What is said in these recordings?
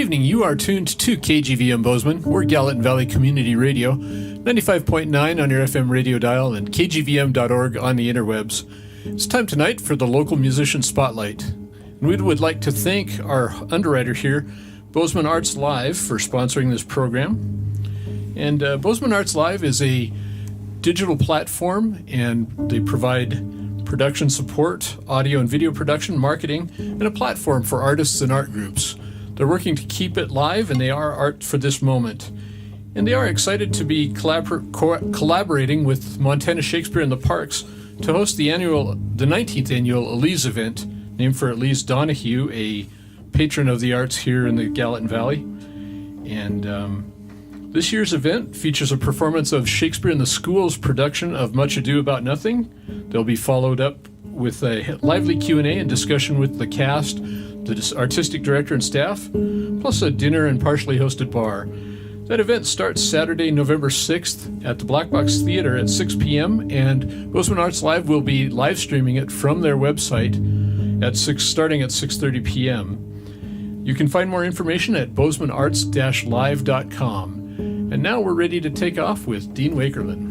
evening. You are tuned to KGVM Bozeman. We're Gallatin Valley Community Radio, 95.9 on your FM radio dial and kgvm.org on the interwebs. It's time tonight for the local musician spotlight. And we would like to thank our underwriter here, Bozeman Arts Live, for sponsoring this program. And Bozeman Arts Live is a digital platform, and they provide production support, audio and video production, marketing, and a platform for artists and art groups. They're working to keep it live, and they are art for this moment. And they are excited to be collaborating with Montana Shakespeare in the Parks to host the 19th annual Elise event, named for Elise Donahue, a patron of the arts here in the Gallatin Valley. And this year's event features a performance of Shakespeare in the School's production of Much Ado About Nothing. They'll be followed up with a lively Q&A and discussion with the cast, the artistic director and staff, plus a dinner and partially hosted bar. That event starts Saturday, November 6th at the Black Box Theater at 6 p.m., and Bozeman Arts Live will be live streaming it from their website starting at 6:30 p.m. You can find more information at bozemanarts-live.com. And now we're ready to take off with Dean Wakerlin.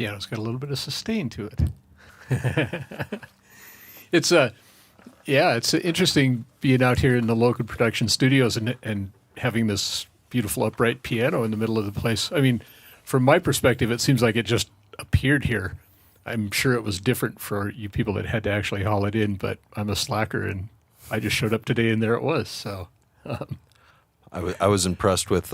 piano's got a little bit of sustain to it. It's it's interesting being out here in the local production studios and having this beautiful upright piano in the middle of the place. I mean, from my perspective, it seems like it just appeared here. I'm sure it was different for you people that had to actually haul it in, but I'm a slacker and I just showed up today and there it was. So I was impressed with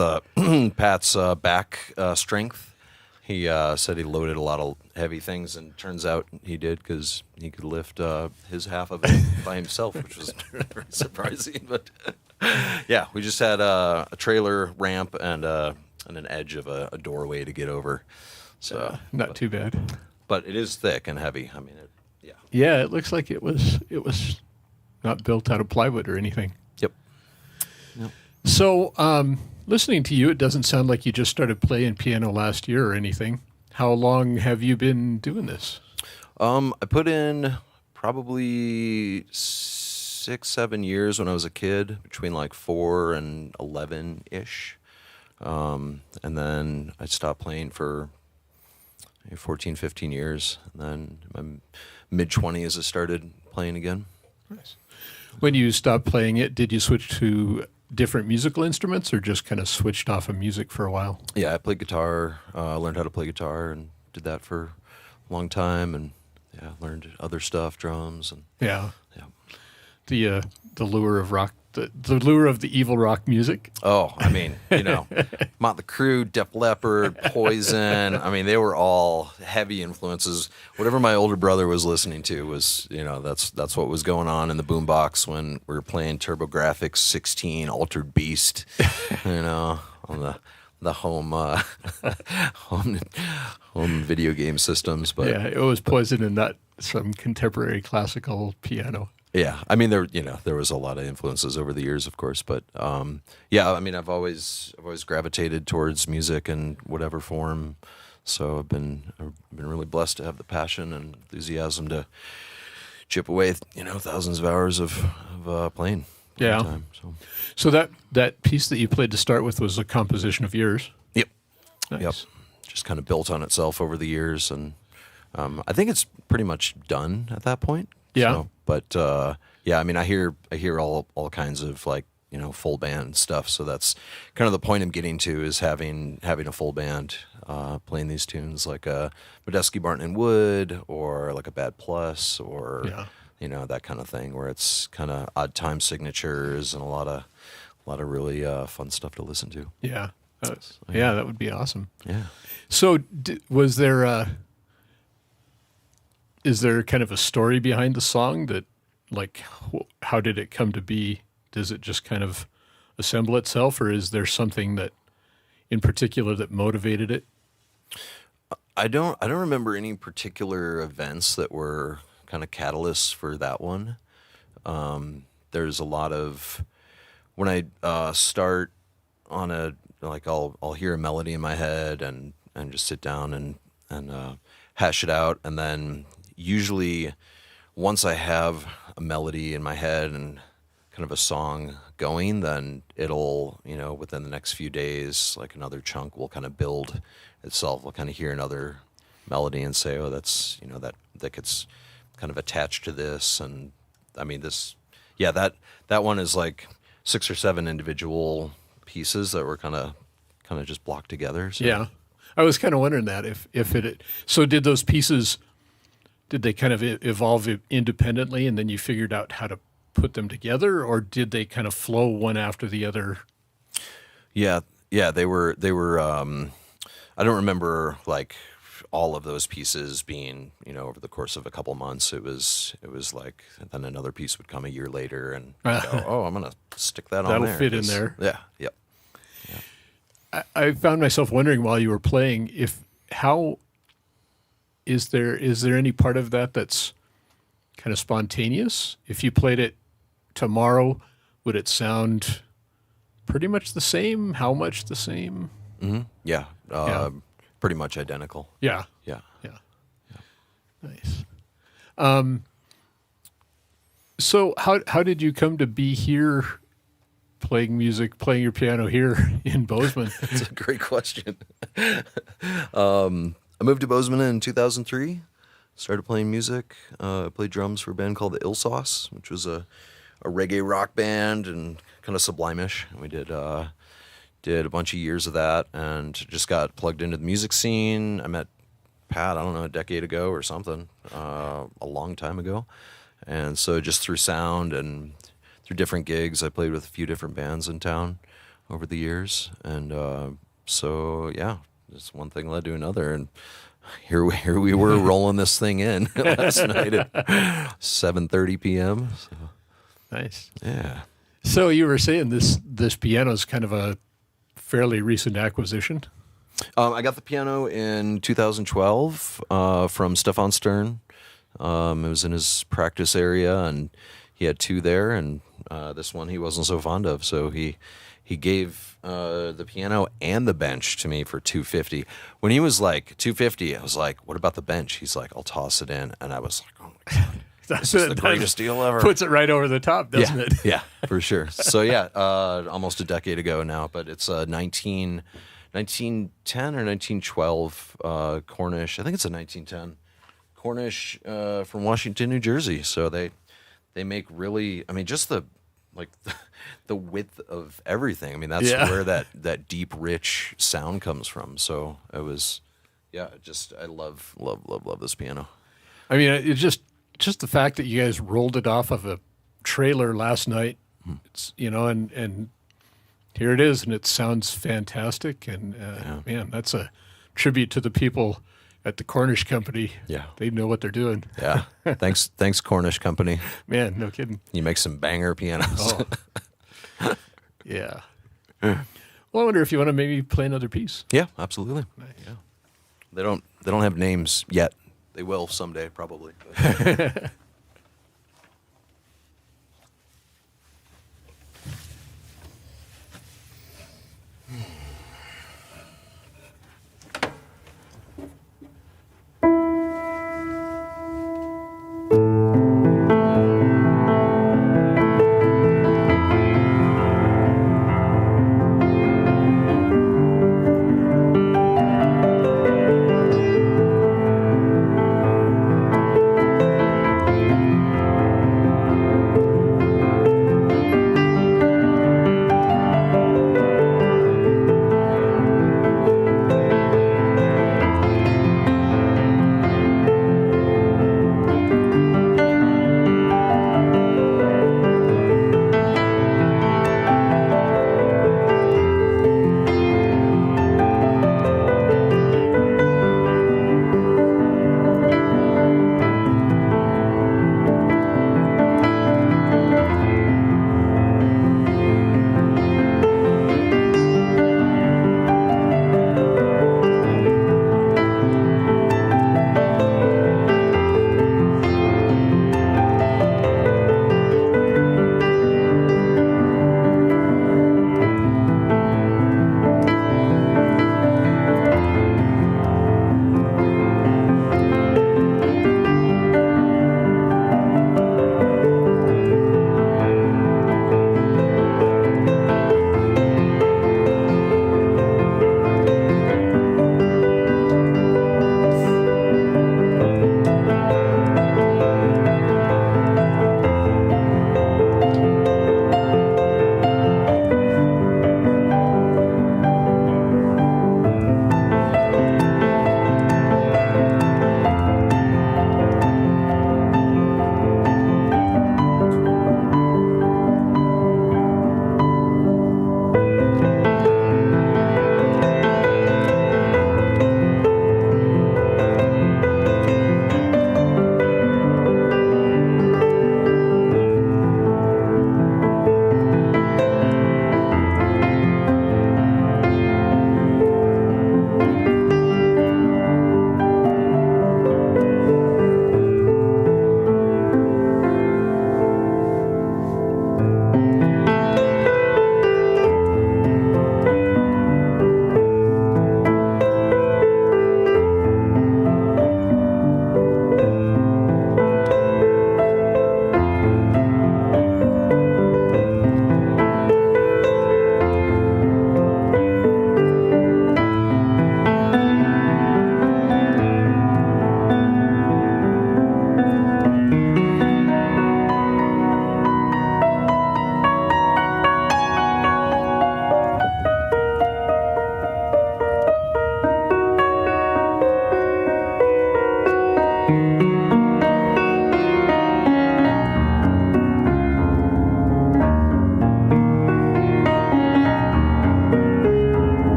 Pat's back strength. He said he loaded a lot of heavy things, and turns out he did because he could lift his half of it by himself, which was very surprising. But yeah, we just had a trailer ramp and an edge of a doorway to get over. So not too bad. But it is thick and heavy. I mean, yeah, it looks like it was not built out of plywood or anything. Yep. So, listening to you, it doesn't sound like you just started playing piano last year or anything. How long have you been doing this? I put in probably 6-7 years when I was a kid, between like 4 and 11-ish. And then I stopped playing for 14, 15 years. And then in my mid-20s, I started playing again. Nice. When you stopped playing it, did you switch to different musical instruments or just kind of switched off of music for a while? Yeah, I played guitar. Learned how to play guitar and did that for a long time. And yeah, learned other stuff, drums. And yeah. The lure of rock, the lure of the evil rock music. Oh, I mean, Motley Crue, Def Leppard, Poison. I mean, they were all heavy influences. Whatever my older brother was listening to was, that's what was going on in the boombox when we were playing TurboGrafx 16 Altered Beast, on the home video game systems. But yeah, it was Poison and not some contemporary classical piano. Yeah, I mean there was a lot of influences over the years, of course, but yeah, I mean I've always gravitated towards music in whatever form, so I've been really blessed to have the passion and enthusiasm to chip away, thousands of hours of playing. Yeah. Time, so that piece that you played to start with was a composition of yours. Yep. Nice. Yep. Just kind of built on itself over the years, and I think it's pretty much done at that point. Yeah. So, but yeah, I mean, I hear all kinds of full band stuff. So that's kind of the point I'm getting to, is having a full band playing these tunes, like a Medeski, Barton and Wood, or like a Bad Plus, or that kind of thing, where it's kind of odd time signatures and a lot of really fun stuff to listen to. Yeah. Yeah, that would be awesome. Yeah. So is there kind of a story behind the song that, like, how did it come to be? Does it just kind of assemble itself, or is there something that in particular that motivated it? I don't remember any particular events that were kind of catalysts for that one. There's a lot of, when I start on I'll hear a melody in my head and just sit down and hash it out, and then usually once I have a melody in my head and kind of a song going, then it'll, within the next few days, like another chunk will kind of build itself. We'll kind of hear another melody and say, oh, that's, that gets kind of attached to this. And I mean, that one is like 6 or 7 individual pieces that were kind of just blocked together. So. Yeah. I was kind of wondering that so did those pieces, did they kind of evolve independently and then you figured out how to put them together, or did they kind of flow one after the other? Yeah, they were I don't remember like all of those pieces being, over the course of a couple months. It was like, then another piece would come a year later and go, oh, I'm going to stick that on there. That'll fit in there. Yeah. Yep. Yeah. I found myself wondering while you were playing, is there any part of that that's kind of spontaneous? If you played it tomorrow, would it sound pretty much the same? How much the same? Mm-hmm. Yeah. Pretty much identical. Yeah. Yeah. Nice. So how did you come to be here playing your piano here in Bozeman? That's a great question. I moved to Bozeman in 2003. Started playing music. I played drums for a band called the Ill Sauce, which was a reggae rock band and kind of sublime-ish. We did a bunch of years of that and just got plugged into the music scene. I met Pat, I don't know, a decade ago or something, a long time ago. And so just through sound and through different gigs, I played with a few different bands in town over the years. And so, yeah, just one thing led to another. And here we were rolling this thing in last night at 7:30 p.m. So, Nice. yeah. So you were saying this piano is kind of a fairly recent acquisition? I got the piano in 2012 from Stefan Stern. It was in his practice area, and he had two there, and this one he wasn't so fond of, so he gave the piano and the bench to me for $250. When he was like $250, I was like, "What about the bench?" He's like, "I'll toss it in," and I was like, "Oh my god, this is the greatest deal ever!" Puts it right over the top, doesn't it? Yeah, for sure. So yeah, almost a decade ago now, but it's 1910 or 1912 Cornish. I think it's a 1910 Cornish from Washington, New Jersey. So they make really, I mean, just the width of everything. I mean, that's where that deep, rich sound comes from. So it was, yeah, just I love this piano. I mean, it's just the fact that you guys rolled it off of a trailer last night. It's, and here it is, and it sounds fantastic. And man, that's a tribute to the people at the Cornish Company. Yeah, they know what they're doing. Yeah, thanks Cornish Company. Man, no kidding. You make some banger pianos. Oh. Yeah. Well, I wonder if you want to maybe play another piece. Yeah, absolutely. Nice. Yeah. They don't have names yet. They will someday, probably.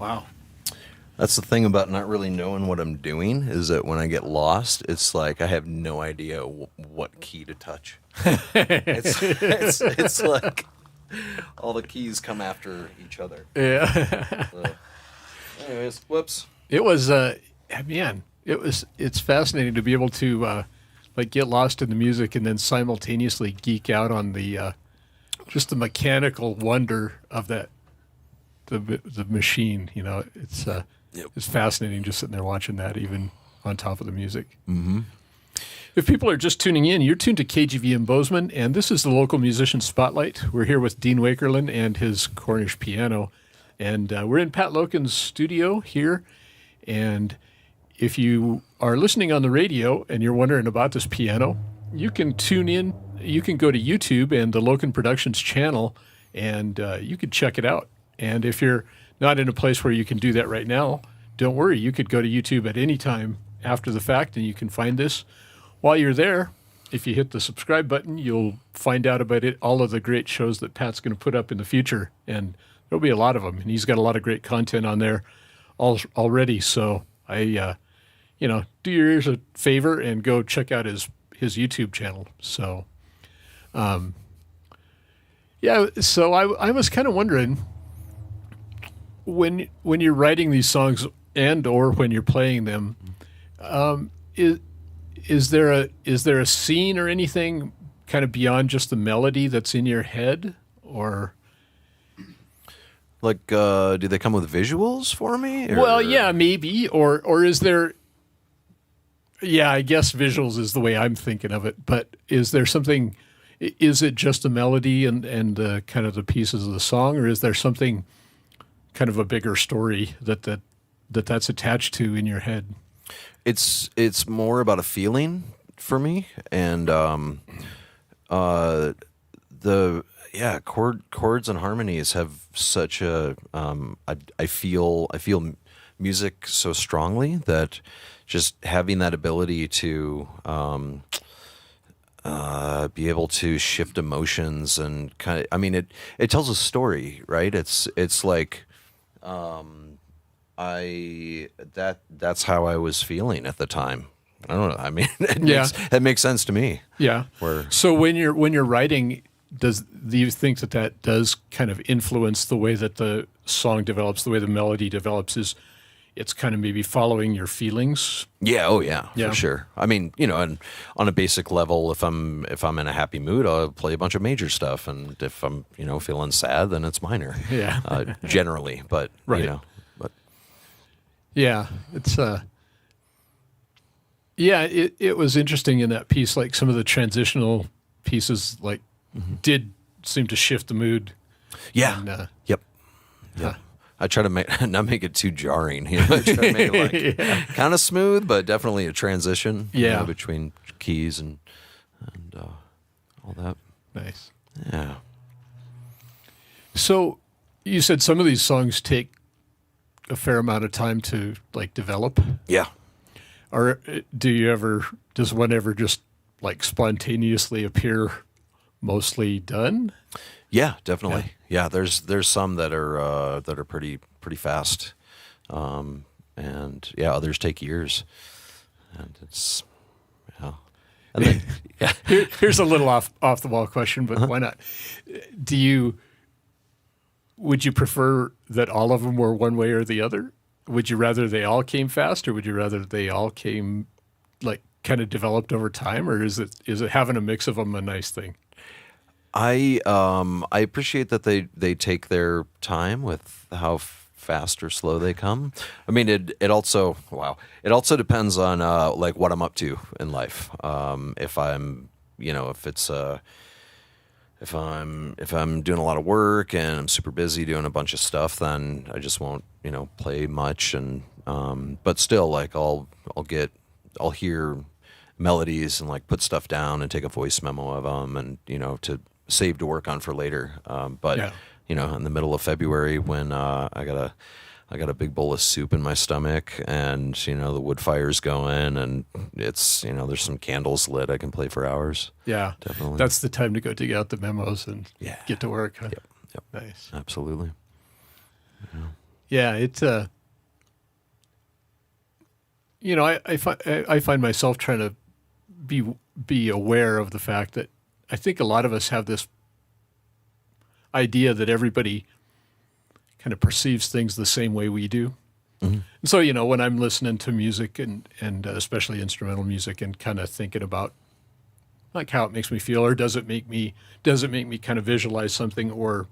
Wow. That's the thing about not really knowing what I'm doing, is that when I get lost, it's like I have no idea what key to touch. It's like all the keys come after each other. Yeah. So, anyways, whoops. It was, man, it's fascinating to be able to, like, get lost in the music and then simultaneously geek out on the, just the mechanical wonder of that, the machine, you know, it's, It's fascinating just sitting there watching that, even on top of the music. Mm-hmm. If people are just tuning in, you're tuned to KGVM Bozeman, and this is the Local Musician Spotlight. We're here with Dean Wakerlin and his Cornish piano, and we're in Pat Loken's studio here. And if you are listening on the radio and you're wondering about this piano, you can tune in. You can go to YouTube and the Loken Productions channel, and you can check it out. And if you're not in a place where you can do that right now, don't worry. You could go to YouTube at any time after the fact, and you can find this. While you're there, if you hit the subscribe button, you'll find out about it, all of the great shows that Pat's going to put up in the future, and there'll be a lot of them. And he's got a lot of great content on there already. So I, do your ears a favor and go check out his YouTube channel. So, So I was kind of wondering, when you're writing these songs and or when you're playing them, is there a scene or anything kind of beyond just the melody that's in your head, or like do they come with visuals for me? Or? Well, yeah, maybe, or is there? Yeah, I guess visuals is the way I'm thinking of it. But is there something? Is it just the melody and kind of the pieces of the song, or is there something kind of a bigger story that's attached to in your head? It's more about a feeling for me, and chords and harmonies have such a I feel music so strongly that just having that ability to be able to shift emotions and kind of, I mean, it tells a story, right? It's like that's how I was feeling at the time. I don't know. I mean, it makes sense to me. Yeah. So when you're writing, do you think that does kind of influence the way that the song develops, the way the melody develops? It's kind of maybe following your feelings? Yeah. Oh yeah. For sure. I mean, and on a basic level, if I'm in a happy mood, I'll play a bunch of major stuff, and if I'm feeling sad, then it's minor. Yeah. Generally, but right. But yeah, it's it was interesting in that piece. Like some of the transitional pieces, like did seem to shift the mood. Yeah. And, yep. Yeah. I try to not make it too jarring. I try to make it like kind of smooth, but definitely a transition. Between keys and all that. Nice. Yeah. So you said some of these songs take a fair amount of time to like develop. Yeah. Or does one ever just like spontaneously appear mostly done? Yeah, definitely. Yeah, there's some that are pretty fast, and others take years, and it's And then, Here's a little off the wall question, but why not? Would you prefer that all of them were one way or the other? Would you rather they all came fast, or would you rather they all came like kind of developed over time, or is it having a mix of them a nice thing? I appreciate that they take their time with how fast or slow they come. I mean, it also depends on like what I'm up to in life. If I'm if I'm doing a lot of work and I'm super busy doing a bunch of stuff, then I just won't play much. And but still, like I'll hear melodies and like put stuff down and take a voice memo of them, and to save to work on for later. But in the middle of February when I got a big bowl of soup in my stomach, and the wood fire's going, and it's there's some candles lit, I can play for hours. Yeah, definitely. That's the time to go dig out the memos and get to work. Huh? Yep. Nice. Absolutely. Yeah, it's I find myself trying to be aware of the fact that I think a lot of us have this idea that everybody kind of perceives things the same way we do. Mm-hmm. And so, when I'm listening to music and especially instrumental music and kind of thinking about like how it makes me feel, or does it make me kind of visualize something, or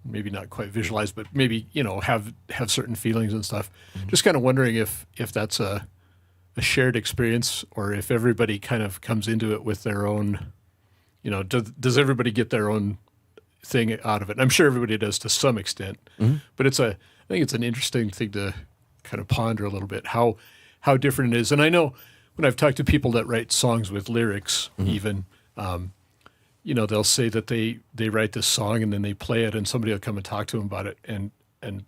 maybe not quite visualize, but maybe, have certain feelings and stuff. Mm-hmm. Just kind of wondering if that's a shared experience, or if everybody kind of comes into it with their own, does everybody get their own thing out of it? And I'm sure everybody does to some extent, mm-hmm. but I think it's an interesting thing to kind of ponder a little bit, how different it is. And I know when I've talked to people that write songs with lyrics, mm-hmm. even, they'll say that they write this song and then they play it and somebody will come and talk to them about it and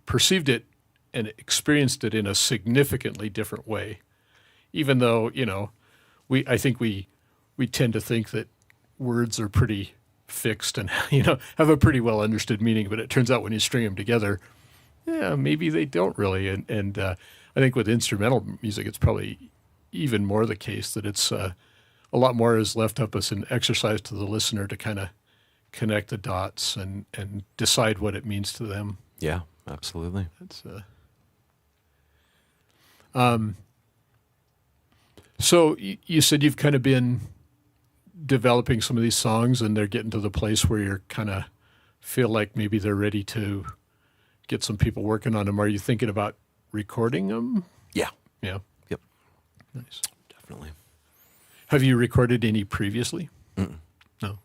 perceived it and experienced it in a significantly different way. Even though, I think we tend to think that words are pretty fixed and, have a pretty well understood meaning, but it turns out when you string them together, yeah, maybe they don't really. And I think with instrumental music, it's probably even more the case that it's a lot more is left up as an exercise to the listener to kind of connect the dots and decide what it means to them. Yeah, absolutely. That's So you said you've kind of been developing some of these songs and they're getting to the place where you're kind of feel like maybe they're ready to get some people working on them. Are you thinking about recording them? Yeah. Yeah. Yep. Nice. Definitely. Have you recorded any previously? Mm-mm. No.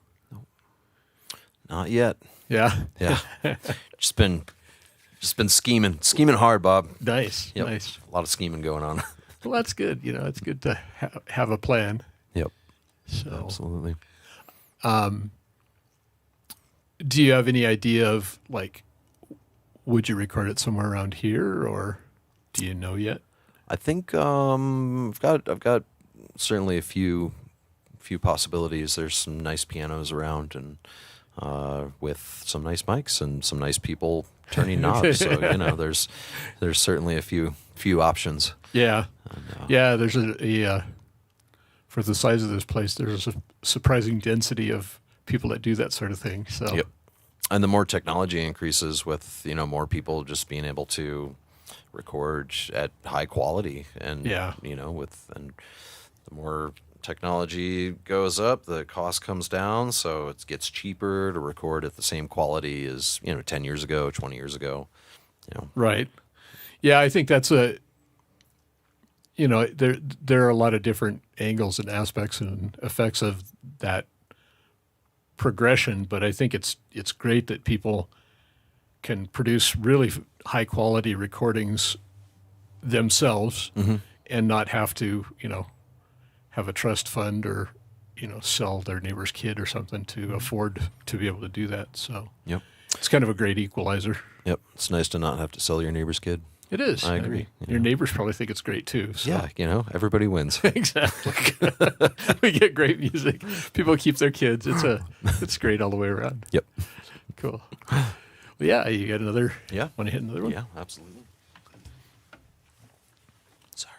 Not yet. Yeah. Yeah. just been scheming hard, Bob. Nice. Yep. Nice. A lot of scheming going on. Well, that's good. It's good to have a plan. Yep. So, absolutely. Do you have any idea of like, would you record it somewhere around here, or do you know yet? I think I've got certainly a few possibilities. There's some nice pianos around, and with some nice mics and some nice people turning knobs. So there's certainly a few options. Yeah, yeah. There's a for the size of this place, there's a surprising density of people that do that sort of thing. So, yep. And the more technology increases with more people just being able to record at high quality, and the more technology goes up, the cost comes down, so it gets cheaper to record at the same quality as 10 years ago, 20 years ago. Right. Yeah, I think that's there are a lot of different angles and aspects and effects of that progression, but I think it's great that people can produce really high quality recordings themselves, mm-hmm. and not have to have a trust fund or sell their neighbor's kid or something to afford to be able to do that. So yep, it's kind of a great equalizer. Yep, it's nice to not have to sell your neighbor's kid. It is. I agree. mean, your neighbors probably think it's great too. So. Yeah, everybody wins. Exactly. We get great music. People keep their kids. It's great all the way around. Yep. Cool. Well, yeah, you got another? Yeah. Want to hit another one? Yeah, absolutely. Sorry.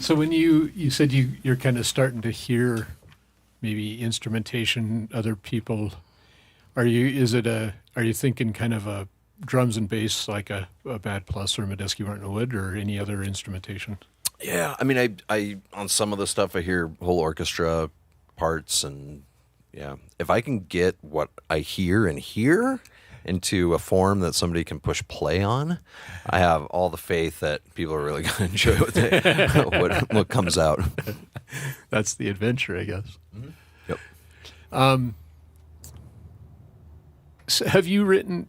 So when you said you're kind of starting to hear maybe instrumentation, other people, are you thinking kind of a drums and bass like a Bad Plus or Medeski Martin Wood or any other instrumentation? Yeah, I mean, I on some of the stuff I hear whole orchestra parts, and yeah, if I can get what I hear into a form that somebody can push play on, I have all the faith that people are really going to enjoy what comes out. That's the adventure, I guess. Mm-hmm. Yep. So have you written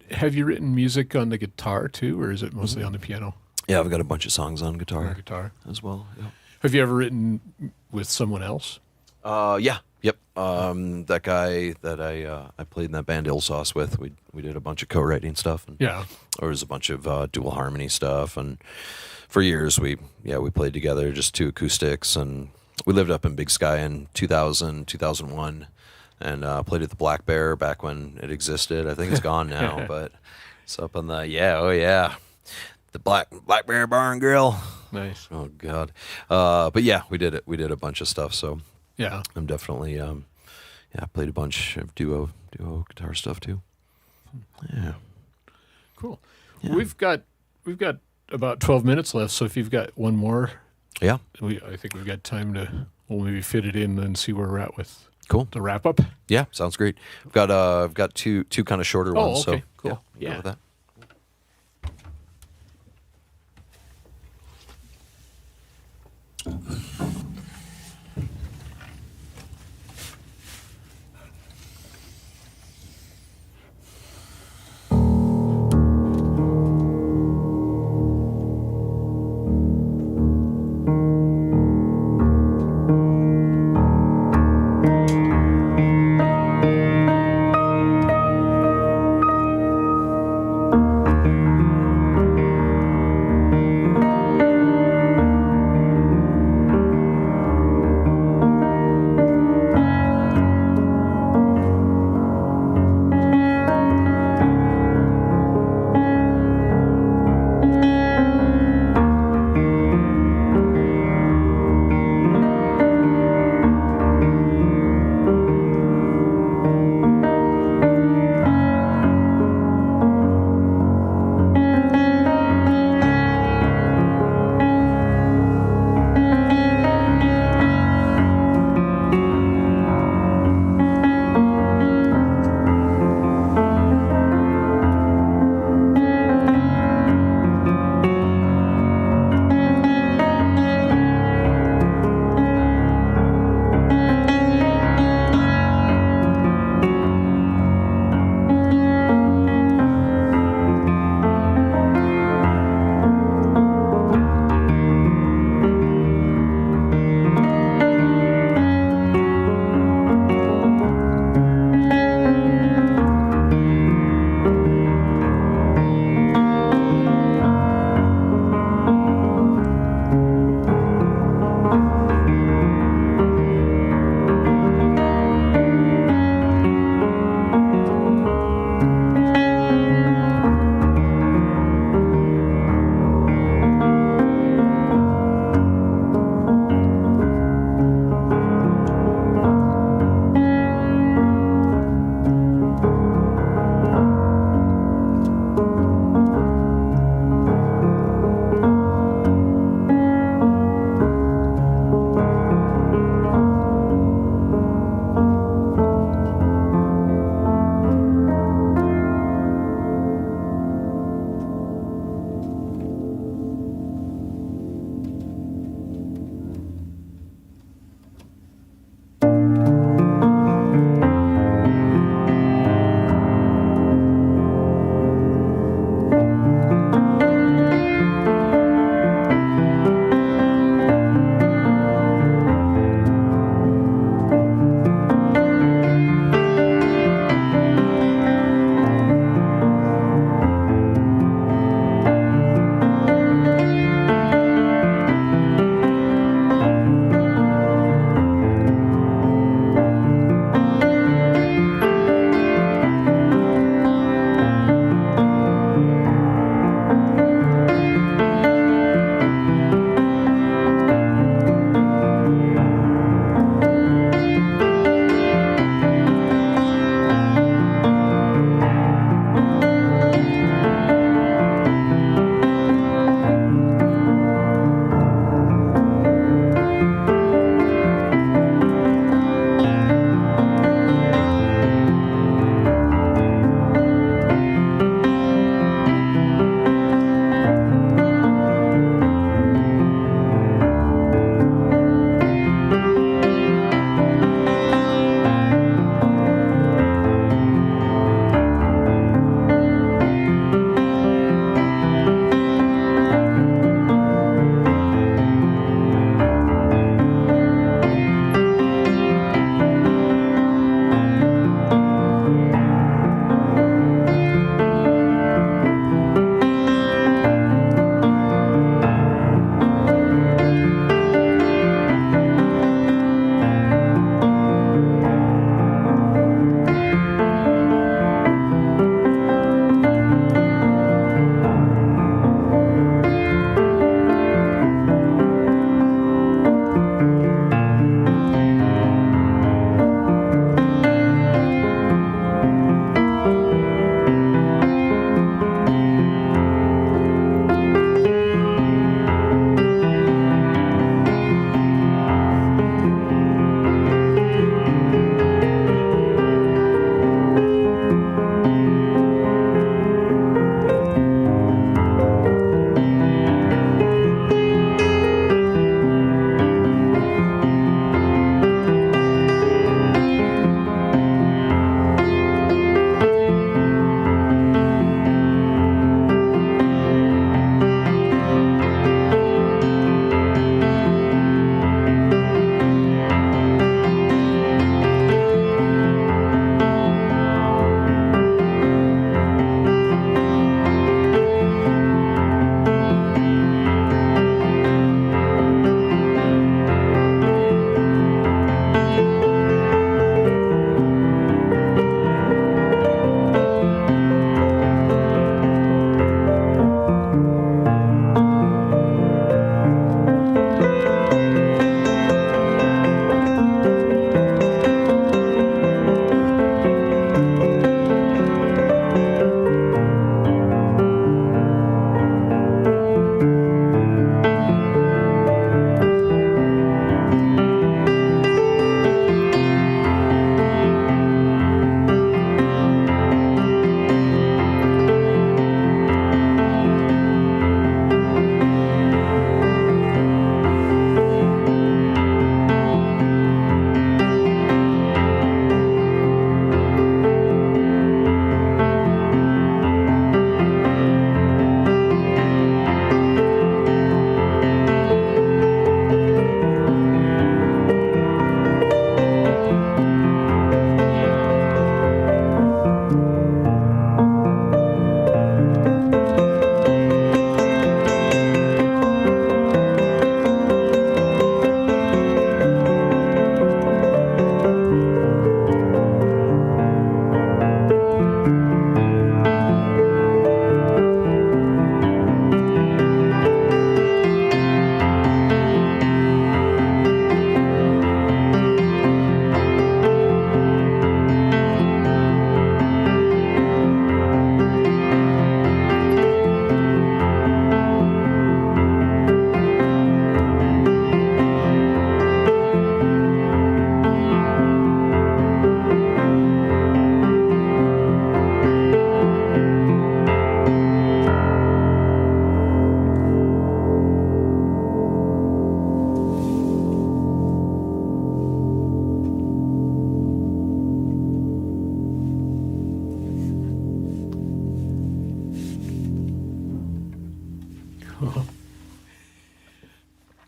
music on the guitar too, or is it mostly on the piano? Yeah, I've got a bunch of songs on guitar. Guitar as well. Yeah. Have you ever written with someone else? Yeah. Yep. That guy that I played in that band Illsauce with, we did a bunch of co-writing stuff. And Yeah. there was a bunch of dual harmony stuff, and for years we played together, just two acoustics, and we lived up in Big Sky in 2000, 2001, and played at the Black Bear back when it existed. I think it's gone now, but it's up on the Black Bear Bar and Grill. Nice. Oh God. But yeah, we did it. We did a bunch of stuff. So yeah, I'm definitely I played a bunch of duo guitar stuff too. Yeah. Cool. Yeah. We've got about 12 minutes left, so if you've got one more, Yeah. I think we've got time to maybe fit it in and see where we're at with Cool. the wrap up. Yeah, sounds great. I've got two kind of shorter ones. Okay. So Cool. Yeah. Go with that.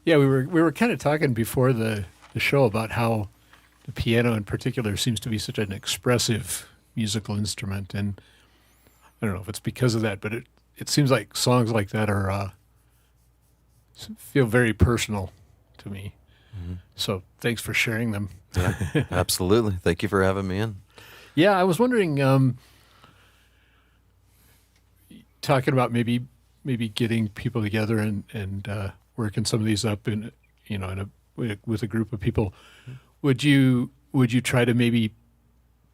Yeah, we were kind of talking before the show about how the piano in particular seems to be such an expressive musical instrument, and I don't know if it's because of that, but it seems like songs like that are feel very personal to me. Mm-hmm. So thanks for sharing them. Yeah, absolutely. Thank you for having me in. Yeah, I was wondering, talking about maybe getting people together and working some of these up with a group of people. Would you try to maybe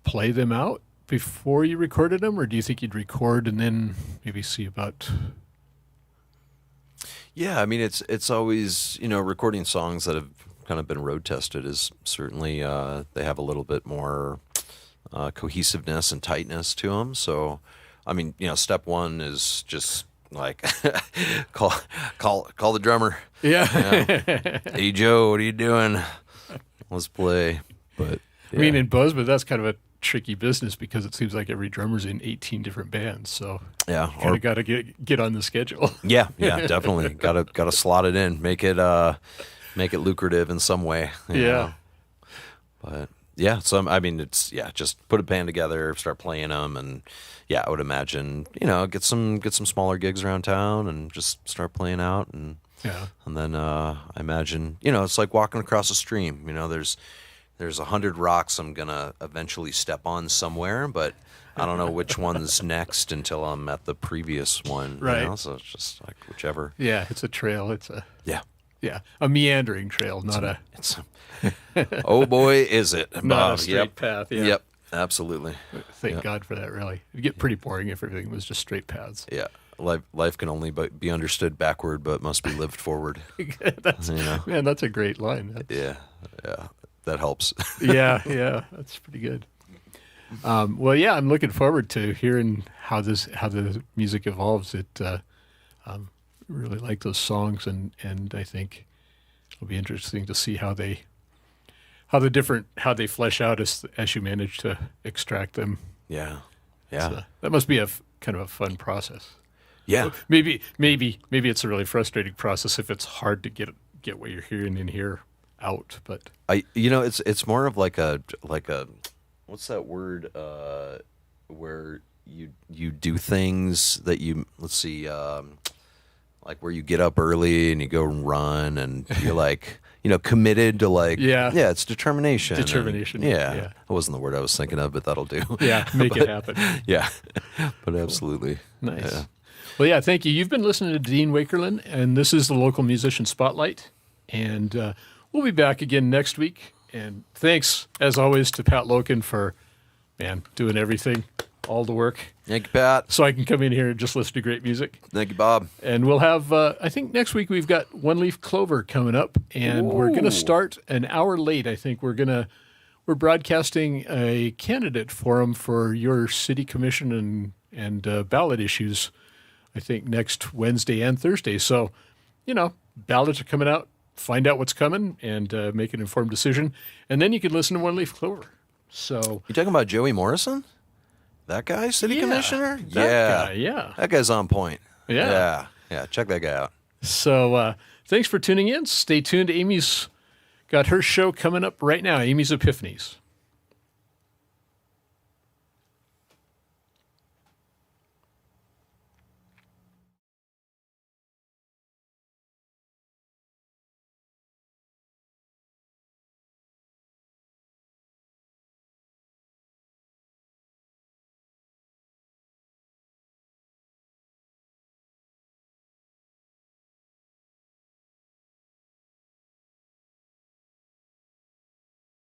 play them out before you recorded them, or do you think you'd record and then maybe see about? Yeah, I mean, it's always, recording songs that have kind of been road tested is certainly, they have a little bit more cohesiveness and tightness to them. So, I mean, step one is just like call the drummer. Yeah. Hey, Joe, what are you doing? Let's play. But yeah. I mean, in Bozeman, that's kind of a tricky business because it seems like every drummer's in 18 different bands. So yeah, kind of got to get on the schedule. Yeah, definitely. Gotta slot it in, make it lucrative in some way. You know? But yeah, just put a band together, start playing them, and yeah, I would imagine get some smaller gigs around town and just start playing out, and then I imagine it's like walking across a stream. There's 100 rocks I'm gonna eventually step on somewhere, but I don't know which one's next until I'm at the previous one. Right. So it's just like whichever. Yeah, it's a trail. It's a a meandering trail, oh boy, is it, Bob. Not a straight path. Yeah. Yep. Absolutely. Thank God for that. Really, it'd get pretty boring if everything was just straight paths. Yeah. Life can only be understood backward, but must be lived forward. Man, that's a great line. Yeah. That helps. yeah, that's pretty good. Well, yeah, I'm looking forward to hearing how the music evolves. Really like those songs, and I think it'll be interesting to see how they flesh out as you manage to extract them. Yeah. So that must be a kind of a fun process. Yeah. Maybe it's a really frustrating process if it's hard to get what you're hearing in here out. But it's more of like a what's that word where you do things that like where you get up early and you go and run and you're like committed to it's determination. Yeah, that wasn't the word I was thinking of, but that'll do. Yeah, make it happen. Yeah, but absolutely. Nice. Yeah. Well, yeah, thank you. You've been listening to Dean Wakerlin, and this is the Local Musician Spotlight. And we'll be back again next week. And thanks, as always, to Pat Loken for, doing everything, all the work. Thank you, Pat. So I can come in here and just listen to great music. Thank you, Bob. And we'll have, I think next week we've got One Leaf Clover coming up. And we're going to start an hour late. I think we're broadcasting a candidate forum for your city commission and ballot issues, I think next Wednesday and Thursday. So, ballots are coming out. Find out what's coming and make an informed decision. And then you can listen to One Leaf Clover. So you talking about Joey Morrison? That guy, city commissioner? That guy, yeah. That guy's on point. Yeah. Yeah, check that guy out. So thanks for tuning in. Stay tuned. Amy's got her show coming up right now, Amy's Epiphanies.